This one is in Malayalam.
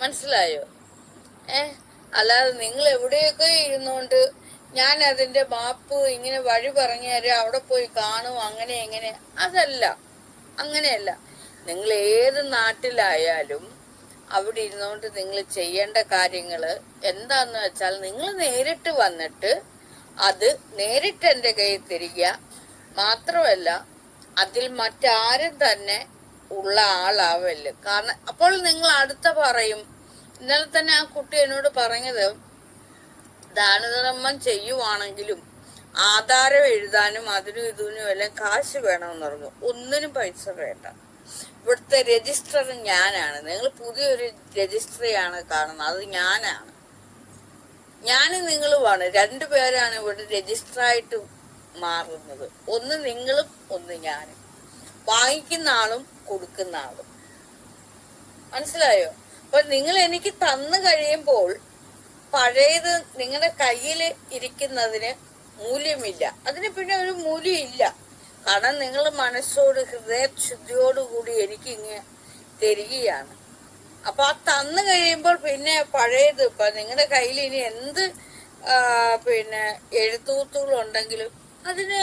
മനസ്സിലായോ? അല്ലാതെ നിങ്ങൾ എവിടെയൊക്കെ ഇരുന്നോണ്ട് ഞാൻ അതിന്റെ മാപ്പ് ഇങ്ങനെ വഴി പറഞ്ഞു തരാം, അവിടെ പോയി കാണും, അങ്ങനെ എങ്ങനെ, അതല്ല, അങ്ങനെയല്ല. നിങ്ങൾ ഏത് നാട്ടിലായാലും അവിടെ ഇരുന്നുകൊണ്ട് നിങ്ങൾ ചെയ്യേണ്ട കാര്യങ്ങള് എന്താന്ന് വെച്ചാൽ നിങ്ങൾ നേരിട്ട് വന്നിട്ട് അത് നേരിട്ട് എൻ്റെ കയ്യിൽ തരിക. മാത്രമല്ല അതിൽ മറ്റാരും തന്നെ ഉള്ള ആളാവല്ല. കാരണം അപ്പോൾ നിങ്ങൾ അടുത്ത പറയും. ഇന്നലെ തന്നെ ആ കുട്ടി എന്നോട് പറഞ്ഞത്, ദാനധർമ്മം ചെയ്യുവാണെങ്കിലും ആധാരം എഴുതാനും അതിനും ഇതിനും എല്ലാം കാശ് വേണമെന്ന് പറഞ്ഞു. ഒന്നിനും പൈസ വേണ്ട. ഇവിടുത്തെ രജിസ്റ്റർ ഞാനാണ്. നിങ്ങൾ പുതിയൊരു രജിസ്ട്രിയാണ് കാണുന്നത്, അത് ഞാനാണ്. ഞാനും നിങ്ങളുമാണ്, രണ്ടുപേരാണ് ഇവിടെ രജിസ്റ്ററായിട്ട് മാറുന്നത്. ഒന്ന് നിങ്ങളും ഒന്ന് ഞാനും, വാങ്ങിക്കുന്ന ആളും കൊടുക്കുന്ന ആളും. മനസ്സിലായോ? അപ്പൊ നിങ്ങൾ എനിക്ക് തന്നു കഴിയുമ്പോൾ പഴയത് നിങ്ങളുടെ കയ്യിൽ ഇരിക്കുന്നതിന് മൂല്യമില്ല, അതിന് പിന്നെ ഒരു മൂല്യം ഇല്ല. കാരണം നിങ്ങൾ മനസ്സോട് ഹൃദയശുദ്ധിയോടുകൂടി എനിക്ക് ഇങ്ങനെ തരികയാണ്. അപ്പൊ ആ തന്നു കഴിയുമ്പോൾ പിന്നെ പഴയത് ഇപ്പൊ നിങ്ങളുടെ കയ്യിൽ ഇനി എന്ത് പിന്നെ എഴുത്തൂത്തുകളുണ്ടെങ്കിലും അതിന്